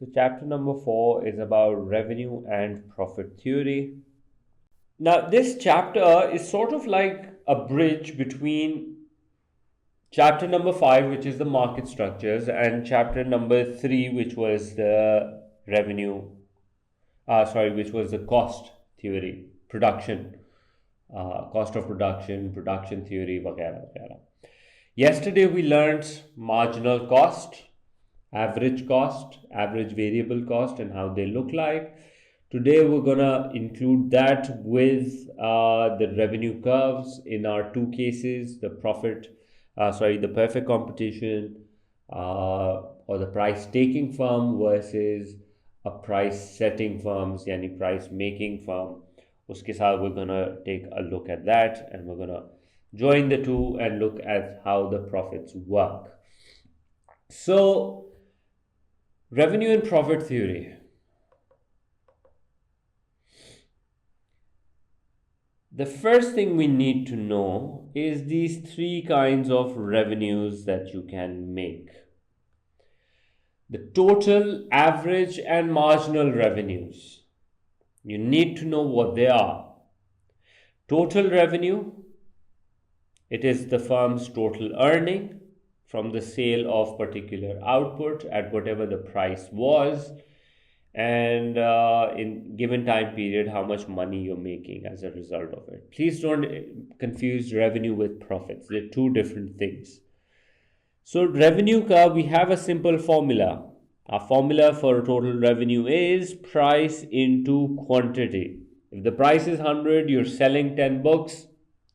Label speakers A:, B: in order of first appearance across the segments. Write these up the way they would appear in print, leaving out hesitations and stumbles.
A: So, chapter number 4 is about revenue and profit theory. Now, this chapter is sort of like a bridge between chapter number 5, which is the market structures, and chapter number 3, which was the which was the cost theory, production, cost of production, production theory, वगैरह वगैरह. Yesterday we learned marginal cost, average variable cost, and how they look like. Today we're gonna include that with the revenue curves in our two cases: the the perfect competition, or the price taking firm versus a price setting firms, yani price making firm. Uske saath we're gonna take a look at that, and we're gonna join the two and look at how the profits work. So, revenue and profit theory. The first thing we need to know is these three kinds of revenues that you can make: the total, average, and marginal revenues. You need to know what they are. Total revenue, it is the firm's total earning from the sale of particular output at whatever the price was, and in given time period how much money you're making as a result of it. Please don't confuse revenue with profits. They're two different things. So revenue curve, we have a simple formula. Our formula for total revenue is price into quantity. If the price is 100, you're selling 10 books,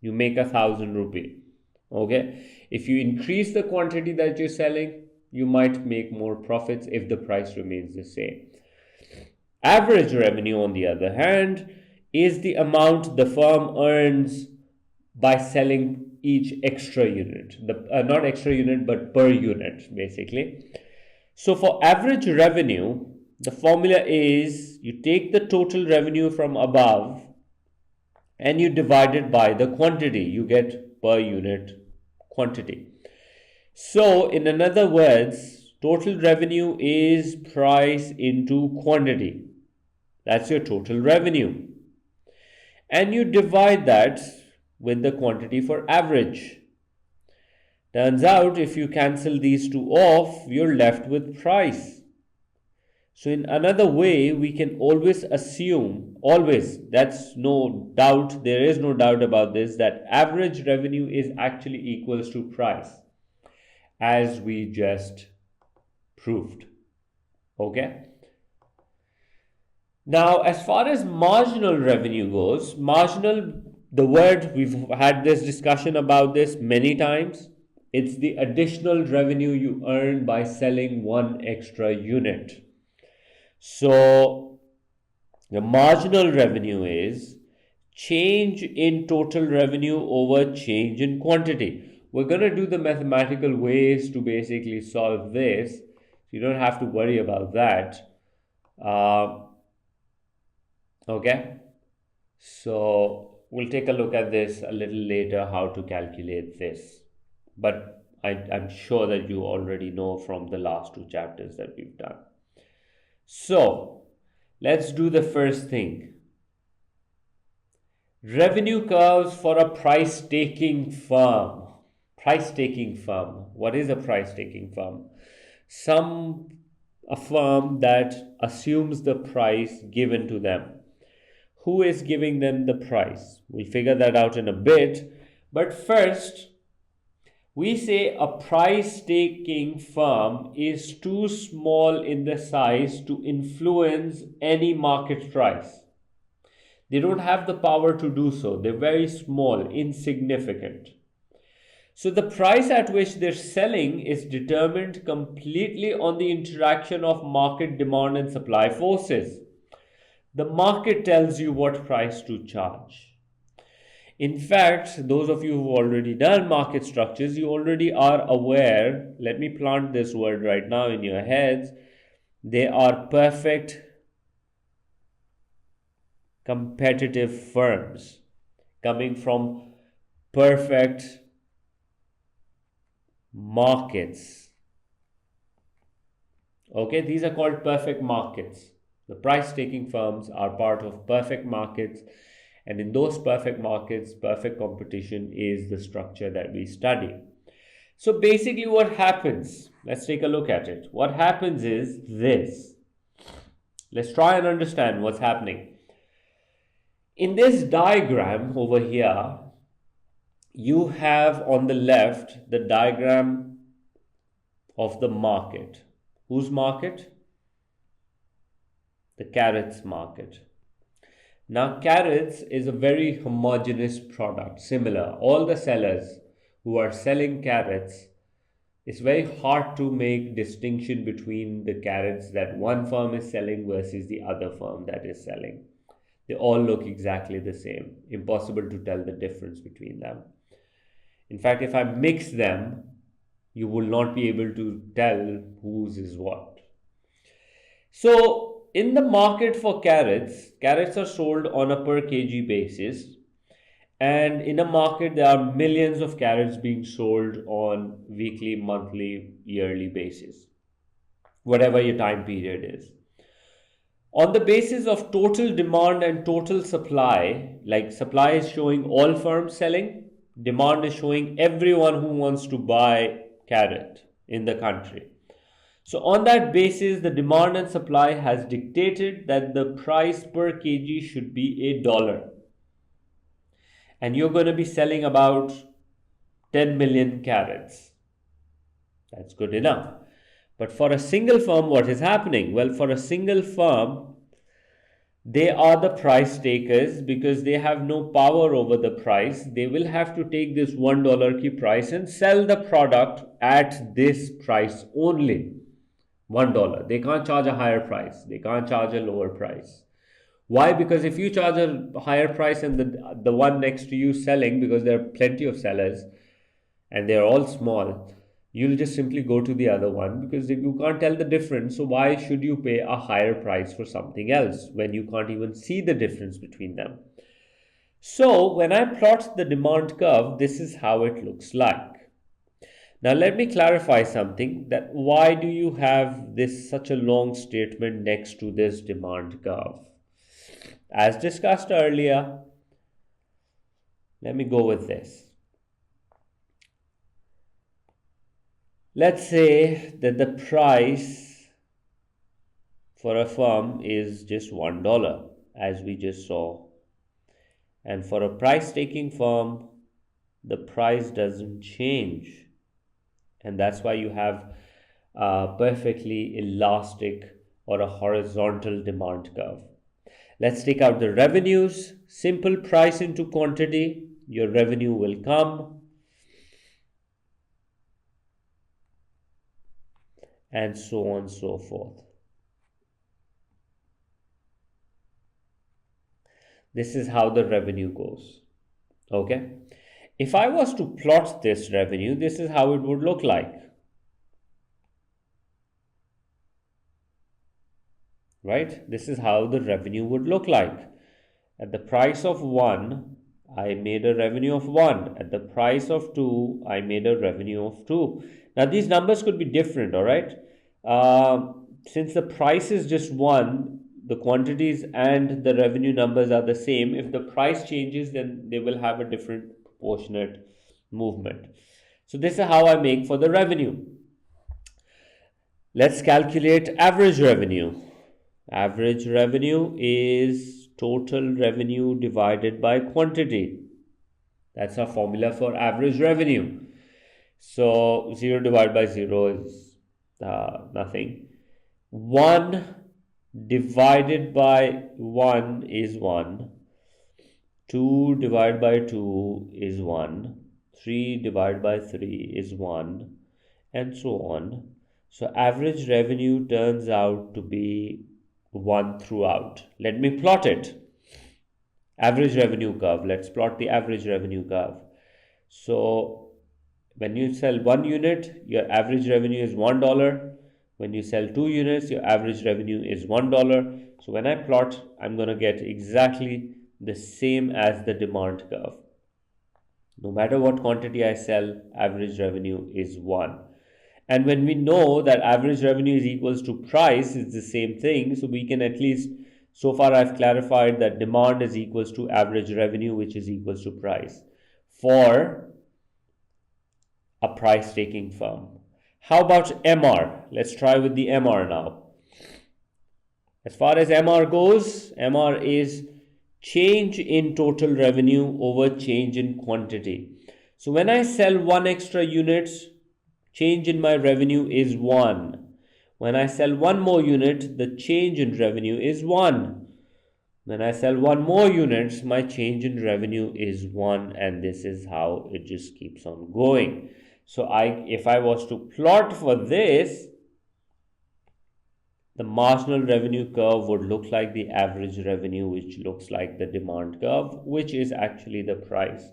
A: you make 1,000 rupee. Okay, if you increase the quantity that you're selling, you might make more profits if the price remains the same. Average revenue, on the other hand, is the amount the firm earns by selling each extra unit. Not extra unit, but per unit, basically. So for average revenue, the formula is you take the total revenue from above and you divide it by the quantity. You get per unit quantity. So, in other words, total revenue is price into quantity. That's your total revenue. And you divide that with the quantity for average. Turns out, if you cancel these two off, you're left with price. So, in another way, we can always assume, that's no doubt, there is no doubt about this, that average revenue is actually equals to price, as we just proved. Okay? Now, as far as marginal revenue goes, the word, we've had this discussion about this many times. It's the additional revenue you earn by selling one extra unit. So, the marginal revenue is change in total revenue over change in quantity. We're going to do the mathematical ways to basically solve this. You don't have to worry about that. Okay. So we'll take a look at this a little later, how to calculate this. But I'm sure that you already know from the last two chapters that we've done. So let's do the first thing. Revenue curves for a price-taking firm. Price-taking firm. What is a price-taking firm? A firm that assumes the price given to them. Who is giving them the price? We'll figure that out in a bit. But first, we say a price-taking firm is too small in the size to influence any market price. They don't have the power to do so. They're very small, insignificant. So the price at which they're selling is determined completely on the interaction of market demand and supply forces. The market tells you what price to charge. In fact, those of you who've already done market structures, you already are aware. Let me plant this word right now in your heads. They are perfect competitive firms, coming from perfect markets. Okay, these are called perfect markets. The price taking firms are part of perfect markets, and in those perfect markets, perfect competition is the structure that we study. So basically, what happens? Let's take a look at it. What happens is this. Let's try and understand what's happening. In this diagram over here, you have on the left the diagram of the market. Whose market? The carrots market. Now, carrots is a very homogeneous product, similar. All the sellers who are selling carrots, it's very hard to make distinction between the carrots that one firm is selling versus the other firm that is selling. They all look exactly the same. Impossible to tell the difference between them. In fact, if I mix them, you will not be able to tell whose is what. So, in the market for carrots, carrots are sold on a per kg basis. And in a market, there are millions of carrots being sold on weekly, monthly, yearly basis, whatever your time period is. On the basis of total demand and total supply, like supply is showing all firms selling, demand is showing everyone who wants to buy carrot in the country. So on that basis, the demand and supply has dictated that the price per kg should be $1. And you're going to be selling about 10 million carrots. That's good enough. But for a single firm, what is happening? Well, for a single firm, they are the price takers because they have no power over the price. They will have to take this $1 key price and sell the product at this price only. $1. They can't charge a higher price. They can't charge a lower price. Why? Because if you charge a higher price and the one next to you selling, because there are plenty of sellers and they're all small, you'll just simply go to the other one because you can't tell the difference. So why should you pay a higher price for something else when you can't even see the difference between them? So when I plot the demand curve, this is how it looks like. Now let me clarify something, that why do you have this such a long statement next to this demand curve? As discussed earlier, let me go with this. Let's say that the price for a firm is just $1, as we just saw. And for a price taking firm, the price doesn't change. And that's why you have a perfectly elastic or a horizontal demand curve. Let's take out the revenues. Simple price into quantity. Your revenue will come. And so on and so forth. This is how the revenue goes. Okay. If I was to plot this revenue, this is how it would look like. Right? This is how the revenue would look like. At the price of 1, I made a revenue of 1. At the price of 2, I made a revenue of 2. Now, these numbers could be different, all right? Since the price is just 1, the quantities and the revenue numbers are the same. If the price changes, then they will have a different proportionate movement. So, this is how I make for the revenue. Let's calculate average revenue. Average revenue is total revenue divided by quantity. That's our formula for average revenue. So 0 divided by 0 is nothing. 1 divided by 1 is 1. 2 divided by 2 is 1. 3 divided by 3 is 1. And so on. So average revenue turns out to be 1 throughout. Let me plot it. Average revenue curve. Let's plot the average revenue curve. So when you sell 1 unit, your average revenue is $1. When you sell 2 units, your average revenue is $1. So when I plot, I'm going to get exactly the same as the demand curve. No matter what quantity I sell, average revenue is 1. And when we know that average revenue is equals to price, it's the same thing. So we can at least, so far I've clarified that demand is equals to average revenue, which is equals to price for a price taking firm. How about MR? Let's try with the MR now. As far as MR goes, MR is change in total revenue over change in quantity. So when I sell one extra unit, change in my revenue is 1. When I sell one more unit, the change in revenue is 1. When I sell one more unit, my change in revenue is 1, and this is how it just keeps on going. So if I was to plot for this, the marginal revenue curve would look like the average revenue, which looks like the demand curve, which is actually the price.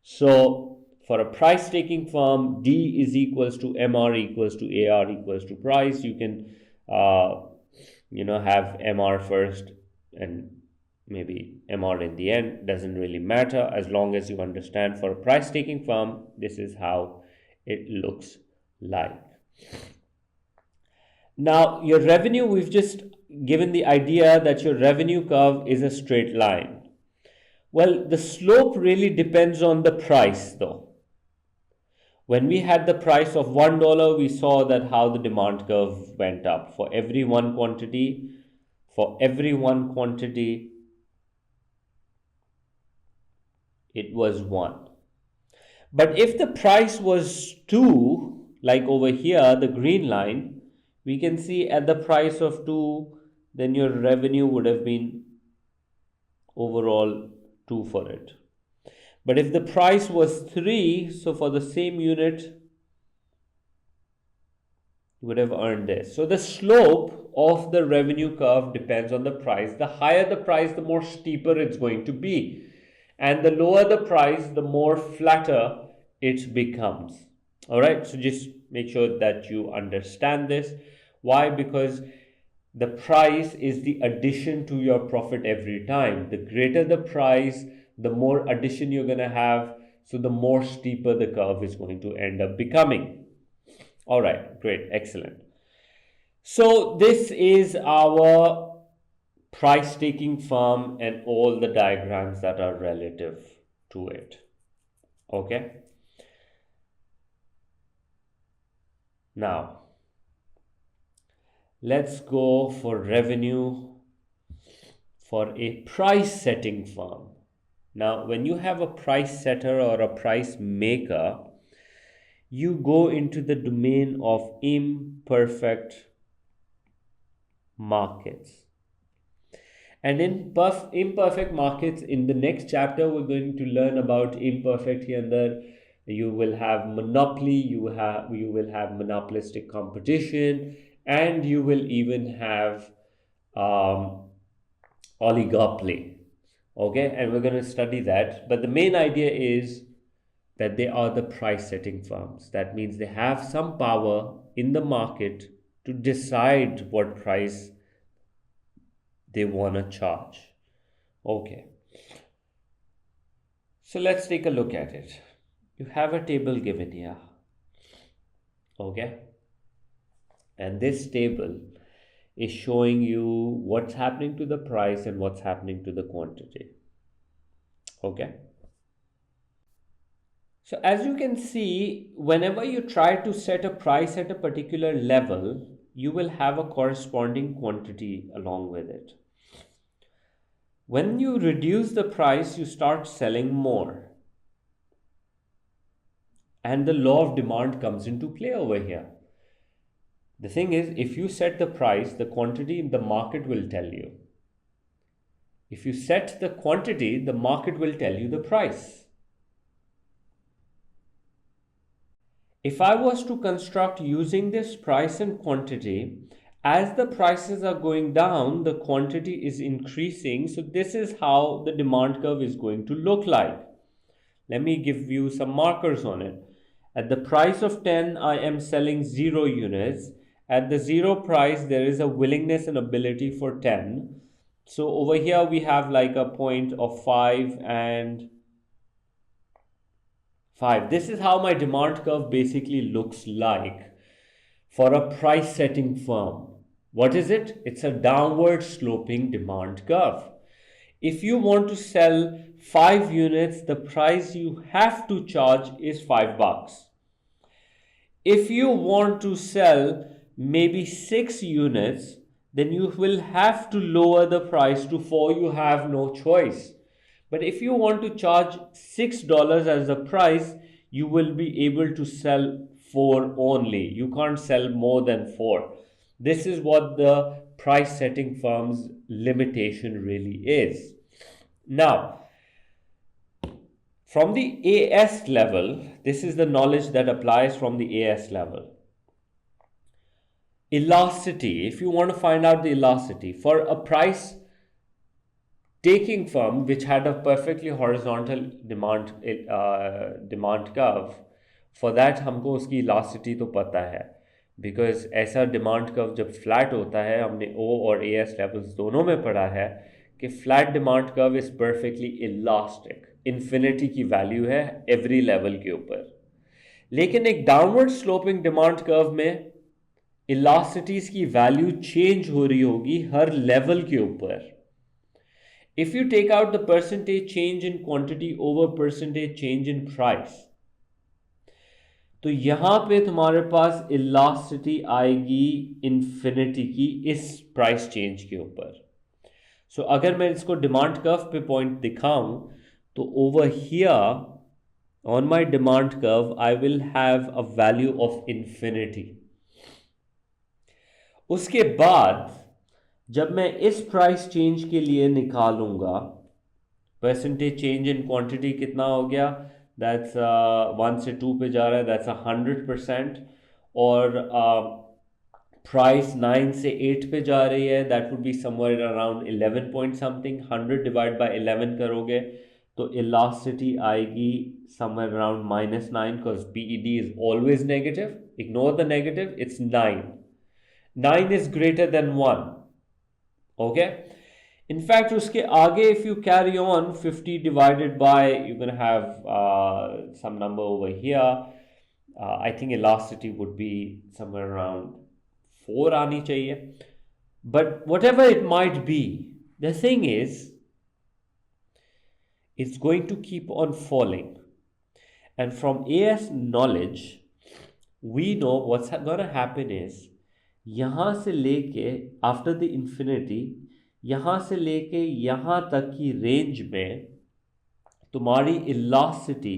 A: So for a price taking firm, D is equals to MR equals to AR equals to price. You can have MR first and maybe MR in the end, doesn't really matter as long as you understand for a price taking firm, this is how it looks like. Now your revenue, we've just given the idea that your revenue curve is a straight line. Well, the slope really depends on the price though. When we had the price of $1, we saw that how the demand curve went up. For every one quantity, it was 1. But if the price was 2, like over here, the green line, we can see at the price of 2, then your revenue would have been overall 2 for it. But if the price was 3, so for the same unit, you would have earned this. So the slope of the revenue curve depends on the price. The higher the price, the more steeper it's going to be. And the lower the price, the more flatter it becomes. All right, so just make sure that you understand this. Why? Because the price is the addition to your profit every time. The greater the price, the more addition you're going to have. So the more steeper the curve is going to end up becoming. All right, great, excellent. So this is our price taking firm and all the diagrams that are relative to it. Okay. Now, let's go for revenue for a price setting firm. Now, when you have a price setter or a price maker, you go into the domain of imperfect markets. And in imperfect markets, in the next chapter, we're going to learn about imperfect here and there. You will have monopoly, you will have monopolistic competition, and you will even have oligopoly. Okay, and we're going to study that. But the main idea is that they are the price setting firms. That means they have some power in the market to decide what price they want to charge. Okay, so let's take a look at it. You have a table given here. Okay, and this table is showing you what's happening to the price and what's happening to the quantity. Okay, so as you can see, whenever you try to set a price at a particular level, you will have a corresponding quantity along with it. When you reduce the price, you start selling more. And the law of demand comes into play over here. The thing is, if you set the price, the quantity, the market will tell you. If you set the quantity, the market will tell you the price. If I was to construct using this price and quantity, as the prices are going down, the quantity is increasing. So this is how the demand curve is going to look like. Let me give you some markers on it. At the price of 10, I am selling 0 units. At the 0 price, there is a willingness and ability for 10. So over here, we have like a point of 5 and 5. This is how my demand curve basically looks like. for a price setting firm. What is it? It's a downward sloping demand curve. If you want to sell 5 units, the price you have to charge is $5. If you want to sell maybe 6 units, then you will have to lower the price to 4. You have no choice. But if you want to charge $6 as the price, you will be able to sell 4 only. You can't sell more than 4. This is what the price setting firm's limitation really is. Now, from the AS level, this is the knowledge that applies from the AS level. Elasticity, if you want to find out the elasticity for a price taking firm which had a perfectly horizontal demand curve, for that हमको उसकी elasticity तो पता है, because ऐसा demand curve जब flat होता है, हमने O और AS levels दोनों में पढ़ा है कि flat demand curve is perfectly elastic, infinity की value है every level के ऊपर. लेकिन एक downward sloping demand curve में elasticities की value change हो रही होगी हर level के ऊपर. If you take out the percentage change in quantity over percentage change in price, तो यहाँ पे तुम्हारे पास elasticity आएगी infinity की इस price change के ऊपर. So अगर मैं इसको demand curve पे point दिखाऊं, तो over here on my demand curve I will have a value of infinity. उसके बाद जब मैं इस प्राइस चेंज के लिए निकालूंगा, परसेंटेज चेंज इन क्वांटिटी कितना हो गया, दैट्स 1 से 2 पे जा रहा है, दैट्स 100%. और प्राइस 9 से 8 पे जा रही है, that would be somewhere around 11 point something. 100 divide by 11 करोगे तो इलास्टिसिटी आएगी somewhere around -9, because PED is always negative. Ignore the negative, it's 9. 9 is greater than 1. Okay, in fact उसके आगे if you carry on 50 divided by, you're going to have some number over here. I think elasticity would be somewhere around 4 आनी चाहिए. But whatever it might be, the thing is it's going to keep on falling. And from AS knowledge we know what's going to happen is यहाँ से लेके after the infinity, यहाँ से लेके यहाँ तक की रेंज में तुम्हारी elasticity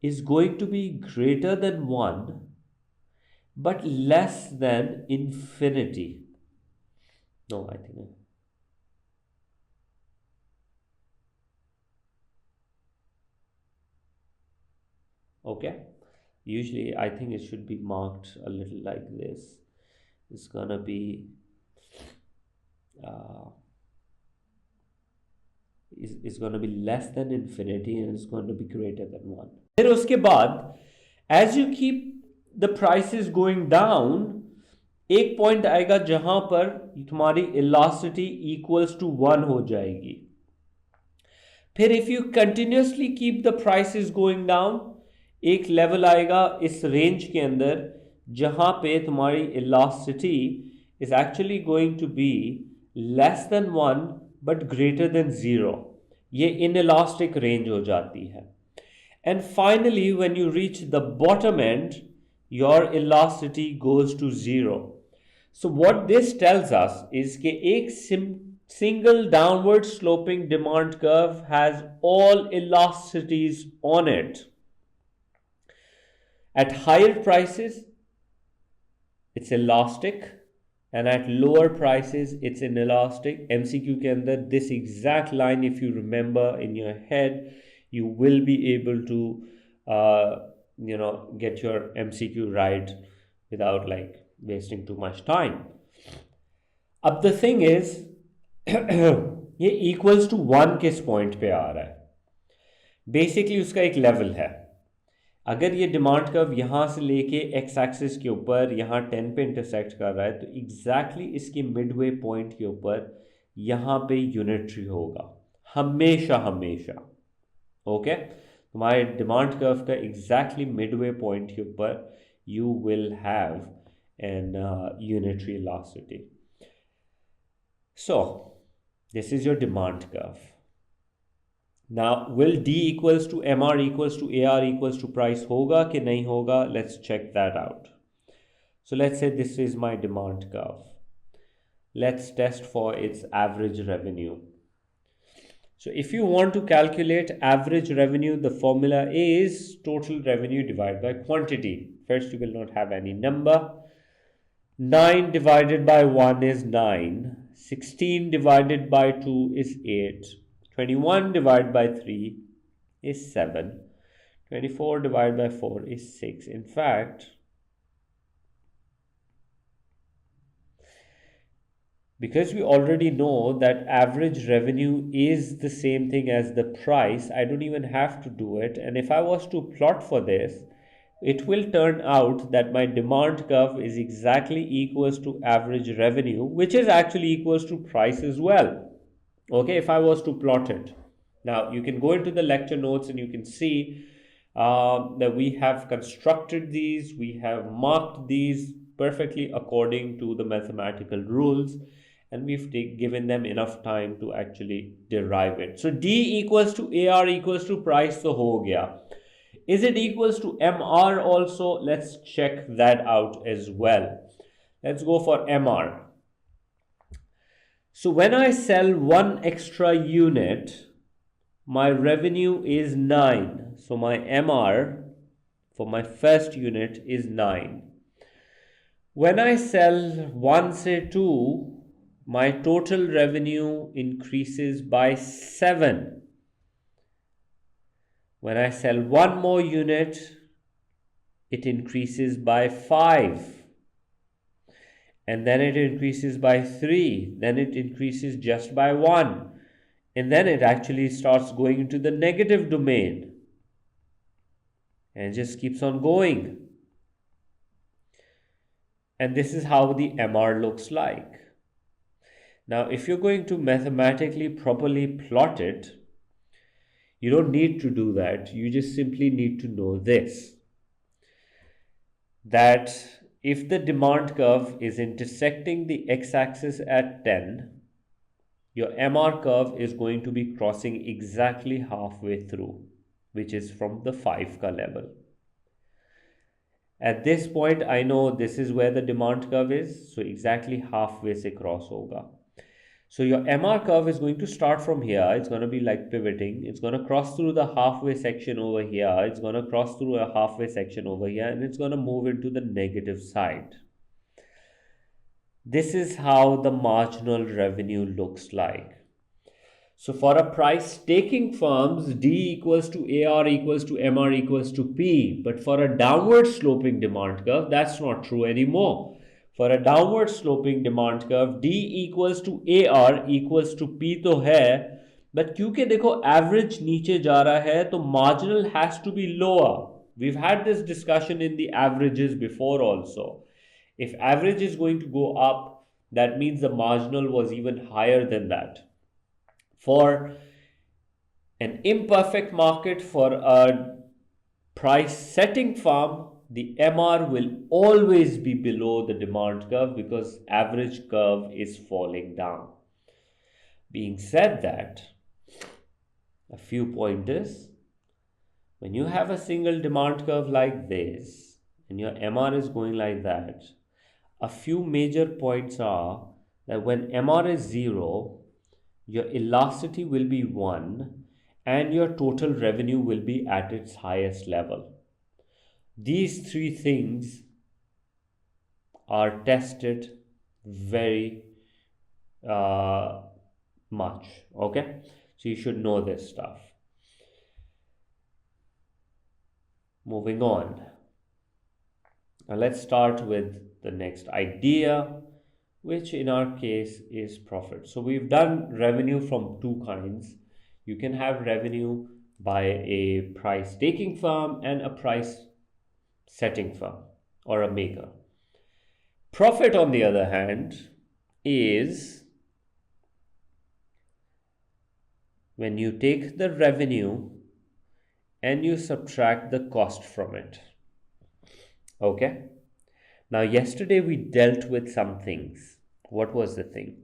A: is going to be greater than 1 but less than infinity. No, I think okay, usually I think it should be marked a little like this. It's gonna be is going to be less than infinity and it's going to be greater than 1. फिर उसके बाद as you keep the prices going down, एक point आएगा जहां पर तुम्हारी elasticity equals to 1 हो जाएगी. फिर if you continuously keep the prices going down, एक लेवल आएगा इस रेंज के अंदर जहां पे तुम्हारी elasticity is actually going to be less than 1 but greater than 0. ये inelastic range हो जाती है. And finally when you reach the bottom end, your elasticity goes to 0. So what this tells us is कि एक single downward sloping demand curve has all elasticities on it. At higher prices it's elastic and at lower prices it's inelastic. MCQ के अंदर this exact line if you remember in your head, you will be able to get your MCQ right without like wasting too much time. अब the thing is ये equals to 1 किस point पे आ रहा है? Basically उसका एक level है. अगर ये डिमांड कर्व यहाँ से लेके एक्स एक्सिस के ऊपर यहाँ 10 पे इंटरसेक्ट कर रहा है तो एग्जैक्टली इसके मिडवे पॉइंट के ऊपर यहाँ पे यूनिटरी होगा हमेशा हमेशा. ओके, तुम्हारे डिमांड कर्व का एग्जैक्टली मिडवे पॉइंट के ऊपर you will have and unitary velocity. So this is your demand curve. Now, will D equals to MR equals to AR equals to price hoga कि नहीं होगा? Let's check that out. So let's say this is my demand curve. Let's test for its average revenue. So if you want to calculate average revenue, the formula is total revenue divided by quantity. First, you will not have any number. 9 divided by 1 is 9. 16 divided by 2 is 8. 21 divided by 3 is 7. 24 divided by 4 is 6. In fact, because we already know that average revenue is the same thing as the price, I don't even have to do it. And if I was to plot for this, it will turn out that my demand curve is exactly equals to average revenue, which is actually equals to price as well. Okay, if I was to plot it. Now, you can go into the lecture notes and you can see that we have constructed these, we have marked these perfectly according to the mathematical rules, and we've given them enough time to actually derive it. So D equals to AR equals to price, so ho gaya. Is it equals to MR also? Let's check that out as well. Let's go for MR. So when I sell one extra unit, my revenue is 9. So my MR for my first unit is 9. When I sell 1, say 2, my total revenue increases by 7. When I sell one more unit, it increases by 5. And then it increases by 3. Then it increases just by 1. And then it actually starts going into the negative domain. And it just keeps on going. And this is how the MR looks like. Now, if you're going to mathematically properly plot it, you don't need to do that. You just simply need to know this. That if the demand curve is intersecting the x-axis at 10, your MR curve is going to be crossing exactly halfway through, which is from the 5 ka level. At this point, I know this is where the demand curve is, so exactly halfway se cross hoga. So your MR curve is going to start from here. It's going to be like pivoting. It's going to cross through the halfway section over here. It's going to cross through a halfway section over here, and it's going to move into the negative side. This is how the marginal revenue looks like. So for a price taking firms, D equals to AR equals to MR equals to P. But for a downward sloping demand curve, that's not true anymore. For a downward sloping demand curve, D equals to AR equals to P तो है, but क्योंकि देखो average नीचे जा रहा है, तो marginal has to be lower. We've had this discussion in the averages before also. If average is going to go up, that means the marginal was even higher than that. For an imperfect market, for a price setting firm, the MR will always be below the demand curve because average curve is falling down. Being said that, a few pointers. When you have a single demand curve like this and your MR is going like that, a few major points are that when MR is 0, your elasticity will be 1 and your total revenue will be at its highest level. These three things are tested very much. Okay, so you should know this stuff. Moving on. Now let's start with the next idea, which in our case is profit. So we've done revenue from two kinds. You can have revenue by a price taking firm and a price setting firm or a maker. Profit, on the other hand, is when you take the revenue and you subtract the cost from it. Okay? Now, yesterday we dealt with some things. What was the thing?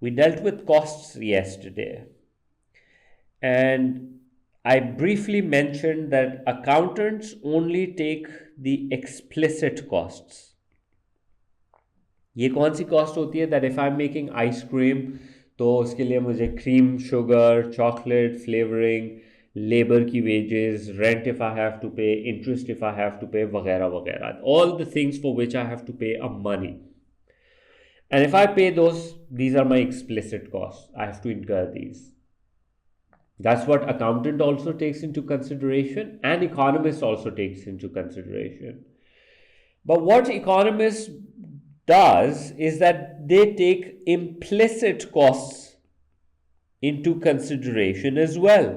A: We dealt with costs yesterday, and I briefly mentioned that accountants only take the explicit costs. ये कौन सी cost होती है? That if I am making ice cream तो उसके लिए मुझे cream, sugar, chocolate, flavouring, labour की wages, rent if I have to pay, interest if I have to pay, वगैरह वगैरह, all the things for which I have to pay a money. And if I pay those, these are my explicit costs. I have to incur these. That's what accountant also takes into consideration, and economist also takes into consideration. But what economists does is that they take implicit costs into consideration as well.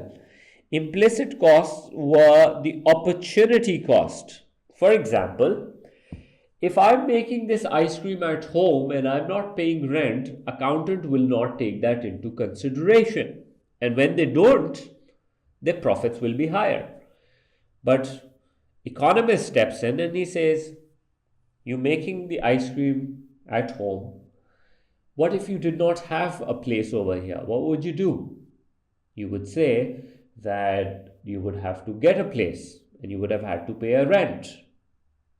A: Implicit costs were the opportunity cost. For example, if I'm making this ice cream at home and I'm not paying rent, accountant will not take that into consideration. And when they don't, their profits will be higher. But economist steps in and he says, you're making the ice cream at home. What if you did not have a place over here? What would you do? You would say that you would have to get a place and you would have had to pay a rent.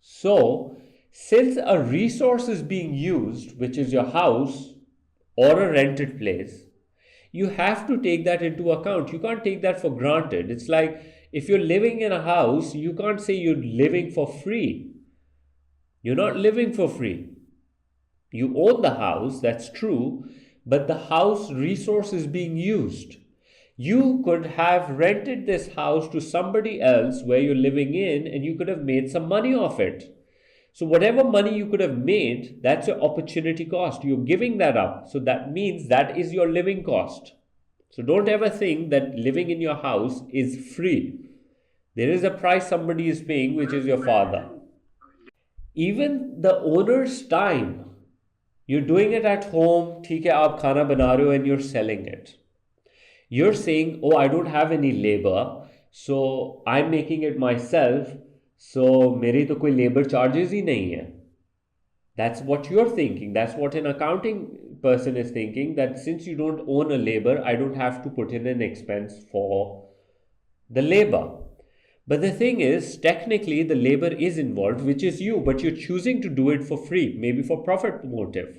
A: So, since a resource is being used, which is your house or a rented place, you have to take that into account. You can't take that for granted. It's like if you're living in a house, you can't say you're living for free. You're not living for free. You own the house, that's true, but the house resource is being used. You could have rented this house to somebody else where you're living in, and you could have made some money off it. So whatever money you could have made, that's your opportunity cost. You're giving that up. So that means that is your living cost. So don't ever think that living in your house is free. There is a price somebody is paying, which is your father. Even the owner's time. You're doing it at home, theek hai, aap khana bana rahe ho and you're selling it. You're saying, oh, I don't have any labor, so I'm making it myself. So मेरे तो कोई labor charges ही नहीं है. That's what you're thinking. That's what an accounting person is thinking, that since you don't own a labor, I don't have to put in an expense for the labor. But the thing is, technically the labor is involved, which is you, but you're choosing to do it for free, maybe for profit motive.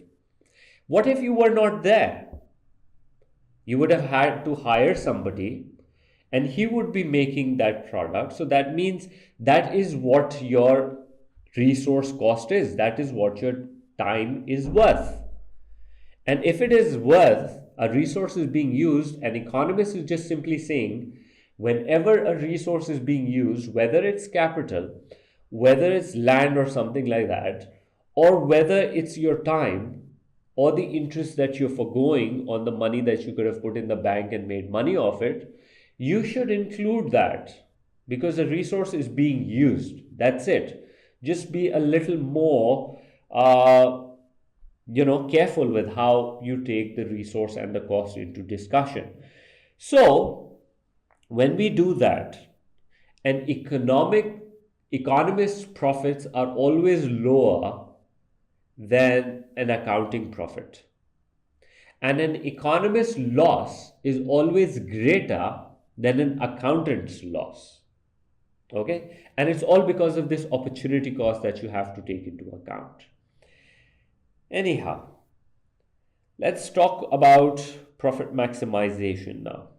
A: What if you were not there? You would have had to hire somebody and he would be making that product. So that means that is what your resource cost is. That is what your time is worth. And if it is worth, a resource is being used, an economist is just simply saying, whenever a resource is being used, whether it's capital, whether it's land or something like that, or whether it's your time, or the interest that you're foregoing on the money that you could have put in the bank and made money off it, you should include that because the resource is being used. That's it. Just be a little more, careful with how you take the resource and the cost into discussion. So, when we do that, an economist's profits are always lower than an accounting profit. And an economist's loss is always greater than an accountant's loss. Okay? And it's all because of this opportunity cost that you have to take into account. Anyhow, let's talk about profit maximization now.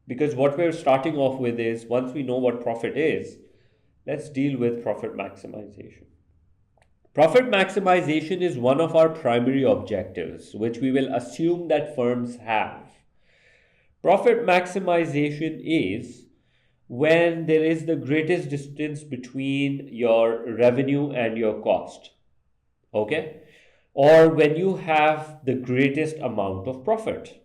A: Because what we're starting off with is, once we know what profit is, let's deal with profit maximization. Profit maximization is one of our primary objectives, which we will assume that firms have. Profit maximization is when there is the greatest distance between your revenue and your cost. Okay? Or when you have the greatest amount of profit.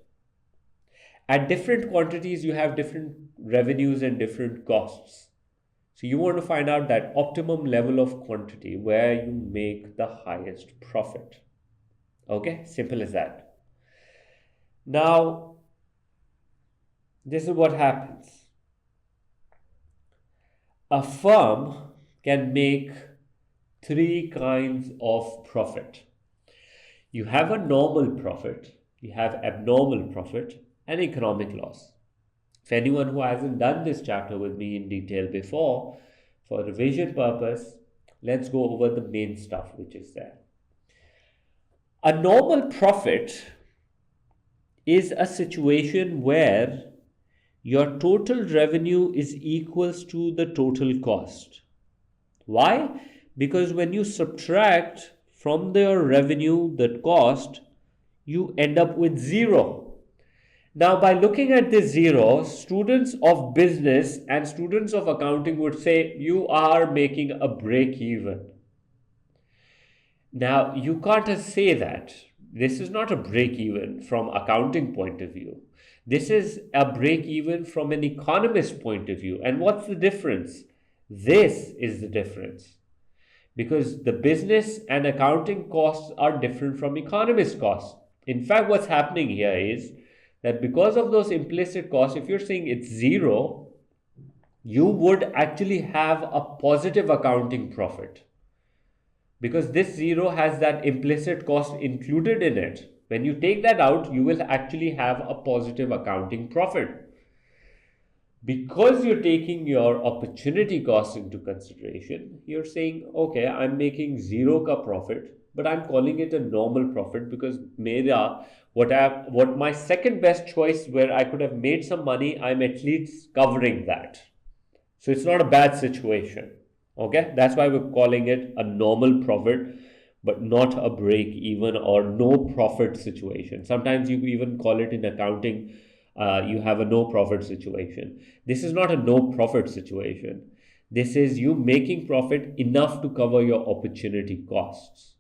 A: At different quantities, you have different revenues and different costs. So you want to find out that optimum level of quantity where you make the highest profit. Okay? Simple as that. Now, this is what happens. A firm can make three kinds of profit. You have a normal profit, you have abnormal profit, and economic loss. For anyone who hasn't done this chapter with me in detail before, for revision purpose, let's go over the main stuff which is there. A normal profit is a situation where your total revenue is equals to the total cost. Why? Because when you subtract from your revenue the cost, you end up with zero. Now, by looking at this zero, students of business and students of accounting would say you are making a break even. Now, you can't say that. This is not a break even from accounting point of view. This is a break even from an economist point of view. And what's the difference? This is the difference. Because the business and accounting costs are different from economist costs. In fact, what's happening here is that because of those implicit costs, if you're saying it's zero, you would actually have a positive accounting profit. Because this zero has that implicit cost included in it. When you take that out, you will actually have a positive accounting profit. Because you're taking your opportunity cost into consideration, you're saying, okay, I'm making zero ka profit, but I'm calling it a normal profit because what my second best choice where I could have made some money, I'm at least covering that. So it's not a bad situation. Okay, that's why we're calling it a normal profit, but not a break even or no profit situation. Sometimes you even call it in accounting, you have a no profit situation. This is not a no profit situation. This is you making profit enough to cover your opportunity costs.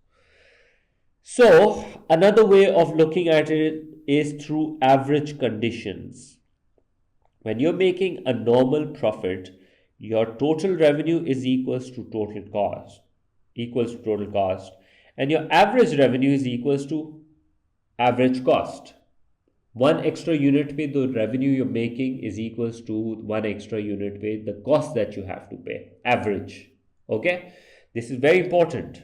A: So another way of looking at it is through average conditions. When you're making a normal profit, your total revenue is equals to total cost, and your average revenue is equals to average cost. One extra unit pay, the revenue you're making is equals to one extra unit pay, the cost that you have to pay, average. Okay, this is very important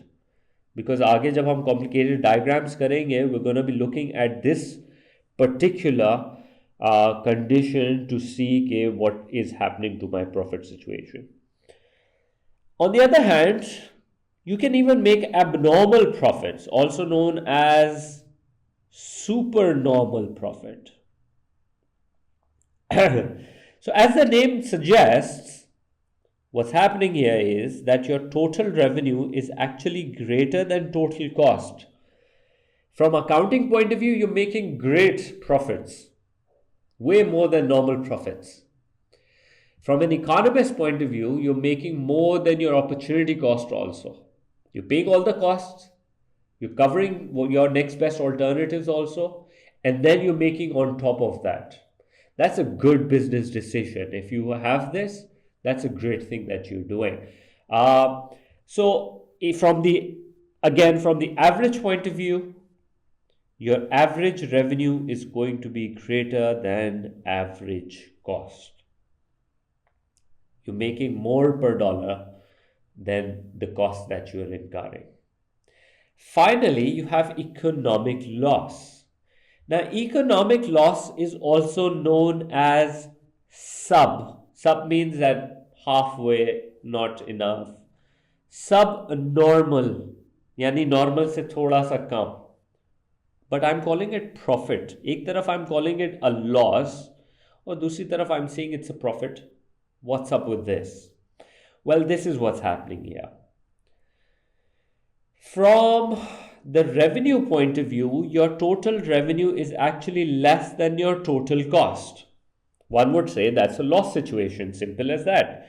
A: because आगे जब हम complicated diagrams करेंगे, we're going to be looking at this particular condition to see what is happening to my profit situation. On the other hand, you can even make abnormal profits, also known as supernormal profit. So as the name suggests, what's happening here is that your total revenue is actually greater than total cost. From accounting point of view, you're making great profits, way more than normal profits. From an economist point of view, you're making more than your opportunity cost also. You're paying all the costs, you're covering your next best alternatives also, and then you're making on top of that. That's a good business decision. If you have this, that's a great thing that you're doing. So from the average point of view, your average revenue is going to be greater than average cost. You're making more per dollar than the cost that you're incurring. Finally, you have economic loss. Now, economic loss is also known as sub. Sub means that halfway, not enough. Subnormal, यानी normal से थोड़ा सा कम. But I'm calling it profit. एक तरफ I'm calling it a loss, और दूसरी तरफ I'm saying it's a profit. What's up with this? Well, this is what's happening here. From the revenue point of view, your total revenue is actually less than your total cost. One would say that's a loss situation, simple as that,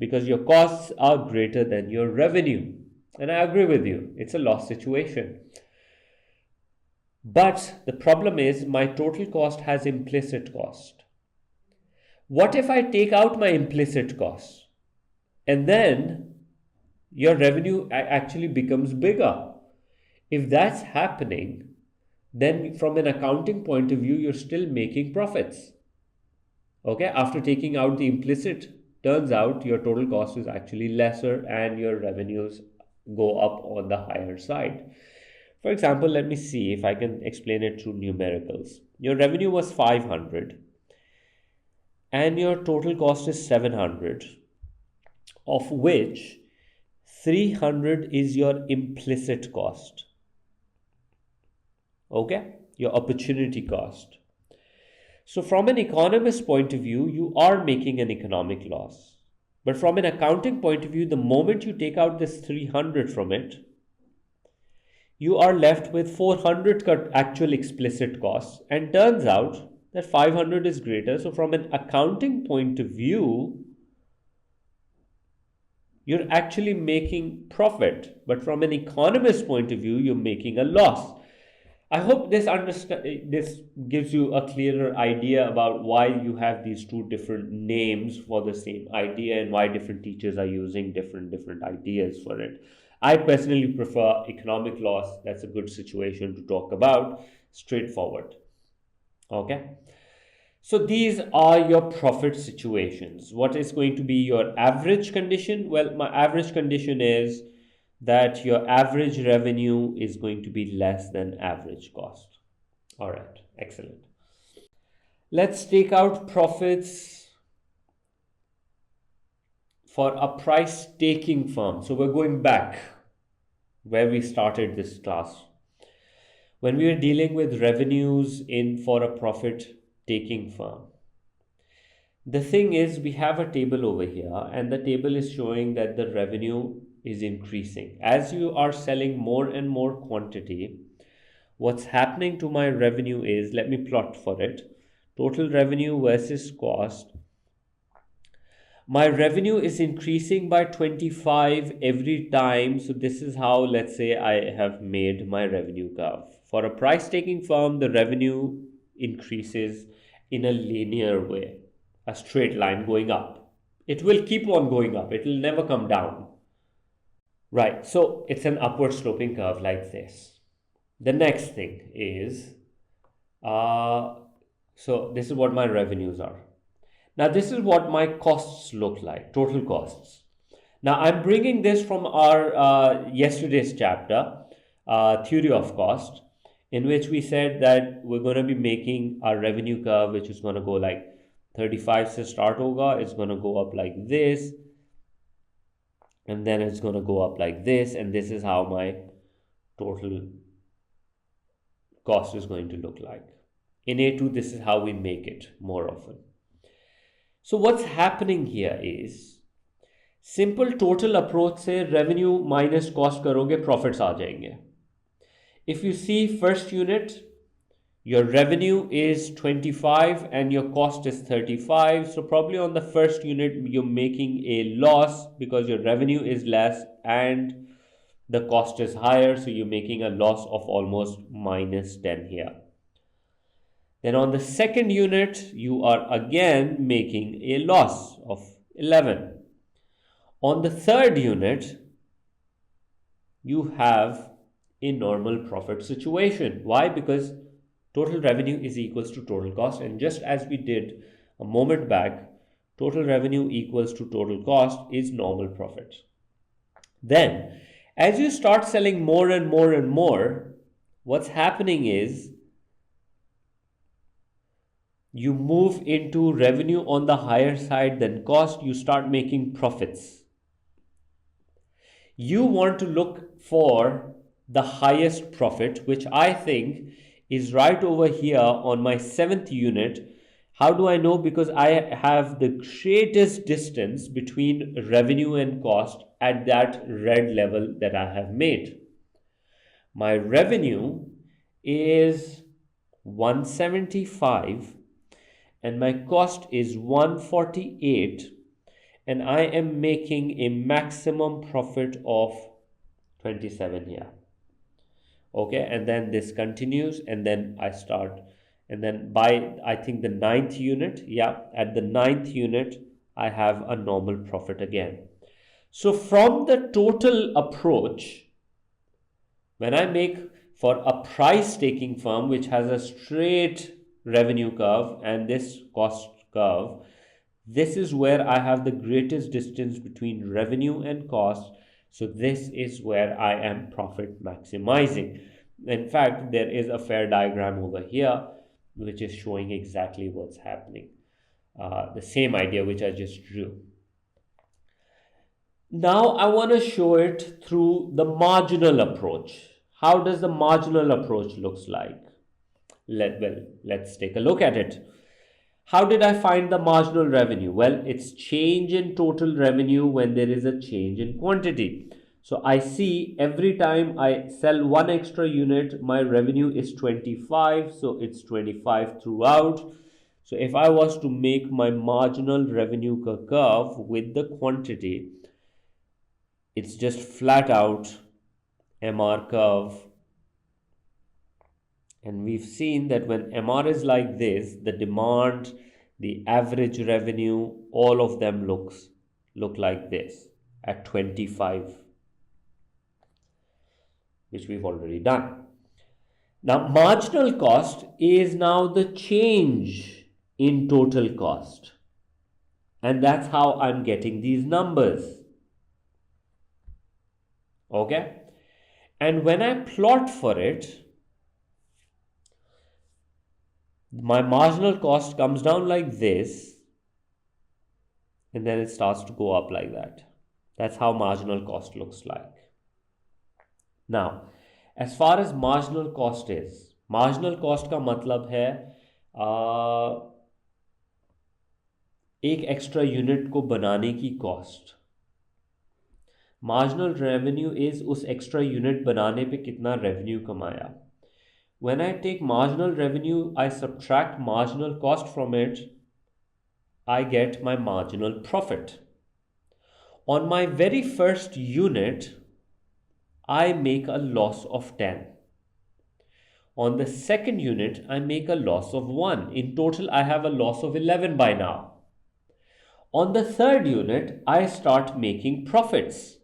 A: because your costs are greater than your revenue. And I agree with you, it's a loss situation. But the problem is my total cost has implicit cost. What if I take out my implicit cost and then your revenue actually becomes bigger? If that's happening, then from an accounting point of view, you're still making profits. Okay, after taking out the implicit, turns out your total cost is actually lesser and your revenues go up on the higher side. For example, let me see if I can explain it through numericals. Your revenue was 500 and your total cost is 700, of which 300 is your implicit cost. Okay? Your opportunity cost. So, from an economist point of view, you are making an economic loss. But from an accounting point of view, the moment you take out this 300 from it, you are left with 400 actual explicit costs. And turns out that 500 is greater. So, from an accounting point of view, you're actually making profit. But from an economist point of view, you're making a loss. I hope this gives you a clearer idea about why you have these two different names for the same idea and why different teachers are using different ideas for it. I personally prefer economic loss. That's a good situation to talk about. Straightforward. Okay. So these are your profit situations. What is going to be your average condition? Well, my average condition is that your average revenue is going to be less than average cost. All right, excellent. Let's take out profits for a price taking firm. So we're going back where we started this class. When we were dealing with revenues in for a profit taking firm. The thing is, we have a table over here, and the table is showing that the revenue is increasing. As you are selling more and more quantity, what's happening to my revenue is, let me plot for it, total revenue versus cost. My revenue is increasing by 25 every time. So this is how, let's say, I have made my revenue curve. For a price taking firm, the revenue increases in a linear way, a straight line going up. It will keep on going up. It will never come down. Right, so it's an upward sloping curve like this. The next thing is, so this is what my revenues are. Now this is what my costs look like, total costs. Now I'm bringing this from our yesterday's chapter, Theory of Cost, in which we said that we're going to be making our revenue curve, which is going to go like 35 se start hoga, it's going to go up like this, and then it's going to go up like this, and this is how my total cost is going to look like. In A2, this is how we make it more often. So what's happening here is, simple total approach से revenue minus cost करोगे, profits आ जाएंगे. If you see first unit, your revenue is 25 and your cost is 35. So probably on the first unit, you're making a loss because your revenue is less and the cost is higher. So you're making a loss of almost minus 10 here. Then on the second unit, you are again making a loss of 11. On the third unit, you have a normal profit situation. Why? Because total revenue is equals to total cost, and just as we did a moment back, total revenue equals to total cost is normal profit. Then, as you start selling more and more and more, what's happening is you move into revenue on the higher side than cost, you start making profits. You want to look for the highest profit, which I think is right over here on my 7th unit. How do I know? Because I have the greatest distance between revenue and cost at that red level that I have made. My revenue is 175 and my cost is 148, and I am making a maximum profit of 27 here. Okay, and then this continues, and then I start, and then by I think the 9th unit, at the 9th unit I have a normal profit again. So from the total approach, when I make for a price taking firm which has a straight revenue curve and this cost curve, this is where I have the greatest distance between revenue and cost. So this is where I am profit maximizing. In fact, there is a fair diagram over here which is showing exactly what's happening. The same idea which I just drew. Now I want to show it through the marginal approach. How does the marginal approach looks like? Let's take a look at it. How did I find the marginal revenue? Well, it's change in total revenue when there is a change in quantity. So I see every time I sell one extra unit, my revenue is 25. So it's 25 throughout. So if I was to make my marginal revenue curve with the quantity, it's just flat out MR curve. And we've seen that when MR is like this, the demand, the average revenue, all of them look like this at 25, which we've already done. Now, marginal cost is now the change in total cost. And that's how I'm getting these numbers. Okay? And when I plot for it, my marginal cost comes down like this, and then it starts to go up like that. That's how marginal cost looks like. Now, as far as marginal cost is, marginal cost का मतलब है एक extra unit को बनाने की cost. Marginal revenue is उस extra unit बनाने पे कितना रेवेन्यू कमाया. When I take marginal revenue, I subtract marginal cost from it, I get my marginal profit. On my very first unit, I make a loss of 10. On the second unit, I make a loss of 1. In total, I have a loss of 11 by now. On the third unit, I start making profits.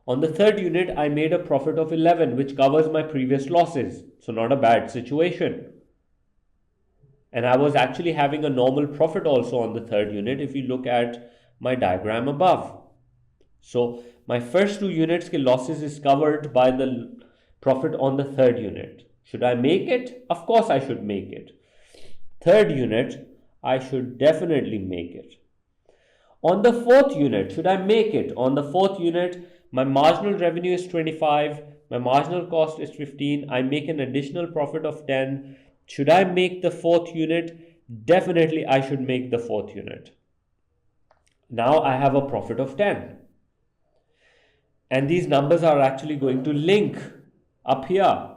A: On the third unit, I made a profit of 11, which covers my previous losses. So not a bad situation. And I was actually having a normal profit also on the third unit if you look at my diagram above. So my first two units ke losses is covered by the profit on the third unit. Should I make it? Of course I should make it. Third unit, I should definitely make it. On the fourth unit, should I make it? On the fourth unit, my marginal revenue is 25, my marginal cost is 15, I make an additional profit of 10. Should I make the fourth unit? Definitely I should make the fourth unit. Now I have a profit of 10. And these numbers are actually going to link up here.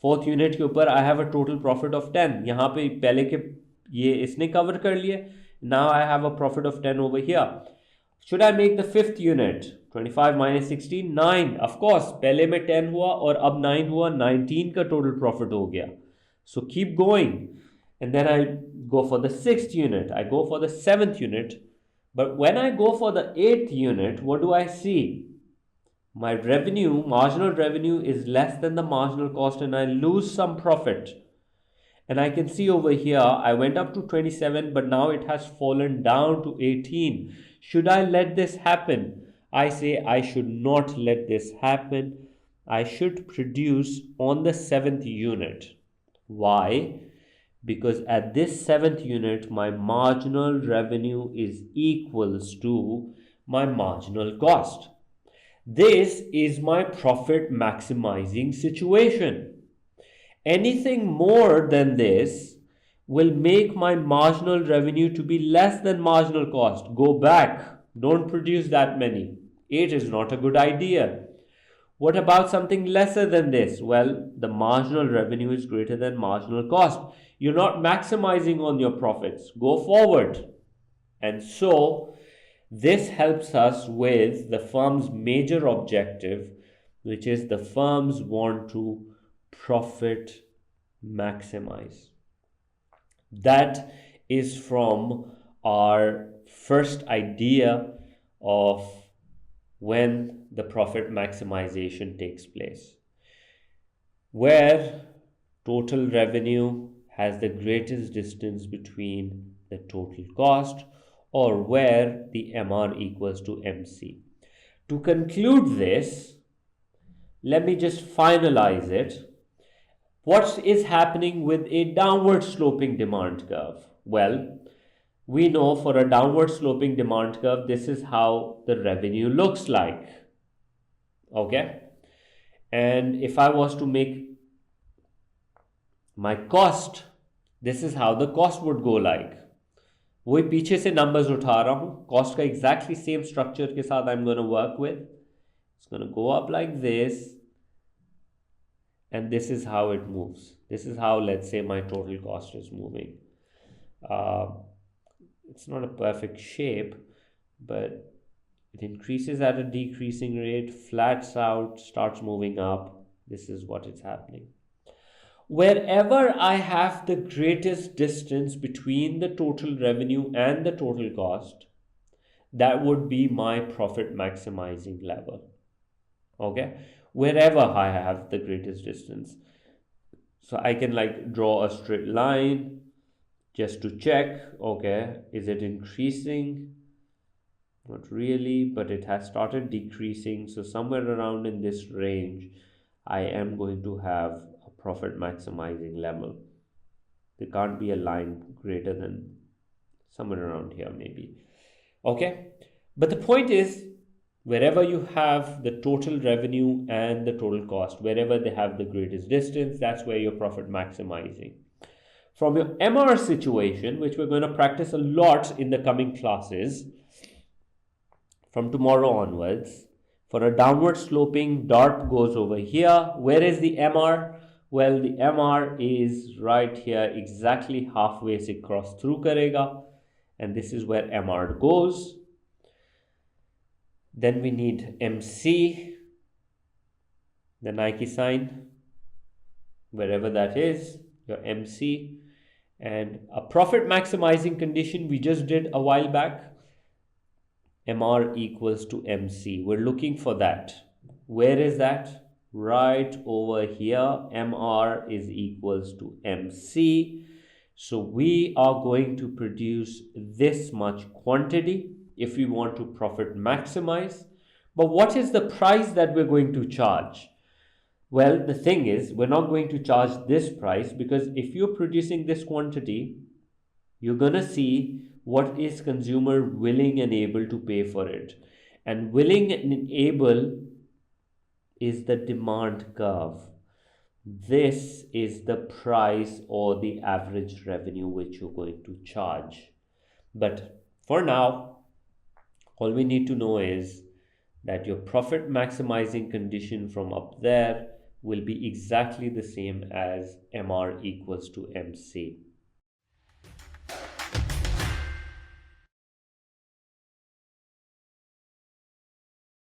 A: Fourth unit के ऊपर I have a total profit of 10. यहाँ पे पहले के ये इसने cover कर लिए. Now I have a profit of 10 over here. Should I make the fifth unit? 25 minus 16, 9. Of course, पहले में 10 हुआ और अब 9 हुआ, 19 का total profit हो गया. So keep going. And then I go for the sixth unit. I go for the seventh unit. But when I go for the eighth unit, what do I see? My revenue, marginal revenue is less than the marginal cost and I lose some profit. And I can see over here, I went up to 27, but now it has fallen down to 18. Should I let this happen? I say I should not let this happen. I should produce on the seventh unit. Why? Because at this seventh unit, my marginal revenue is equals to my marginal cost. This is my profit maximizing situation. Anything more than this will make my marginal revenue to be less than marginal cost. Go back. Don't produce that many. 8 is not a good idea. What about something lesser than this? Well, the marginal revenue is greater than marginal cost. You're not maximizing on your profits. Go forward. And so, this helps us with the firm's major objective, which is the firms want to profit maximize. That is from our first idea of when the profit maximization takes place, where total revenue has the greatest distance between the total cost, or where the MR equals to MC. To conclude this, let me just finalize it. What is happening with a downward sloping demand curve? Well, we know for a downward sloping demand curve, this is how the revenue looks like. Okay. And if I was to make my cost, this is how the cost would go like. वही पीछे से numbers उठा रहा हूँ, cost का exactly same structure के साथ I'm going to work with. It's going to go up like this, and this is how it moves. This is how, let's say, my total cost is moving. It's not a perfect shape, but it increases at a decreasing rate, flats out, starts moving up. This is what is happening. Wherever I have the greatest distance between the total revenue and the total cost, that would be my profit maximizing level. Okay, wherever I have the greatest distance. So I can like draw a straight line just to check, okay, is it increasing? Not really, but it has started decreasing. So somewhere around in this range, I am going to have a profit maximizing level. There can't be a line greater than somewhere around here maybe. Okay, but the point is, wherever you have the total revenue and the total cost, wherever they have the greatest distance, that's where you're profit maximizing. From your MR situation, which we're going to practice a lot in the coming classes, from tomorrow onwards, for a downward sloping, DARP goes over here. Where is the MR? Well, the MR is right here, exactly halfway se cross through karega, and this is where MR goes. Then we need MC, the Nike sign, wherever that is, your MC, and a profit maximizing condition we just did a while back. MR equals to MC. We're looking for that. Where is that? Right over here. MR is equals to MC. So we are going to produce this much quantity if we want to profit maximize. But what is the price that we're going to charge? Well, the thing is, we're not going to charge this price, because if you're producing this quantity, you're gonna see what is consumer willing and able to pay for it. And willing and able is the demand curve. This is the price or the average revenue which you're going to charge. But for now, all we need to know is that your profit maximizing condition from up there will be exactly the same as MR equals to MC.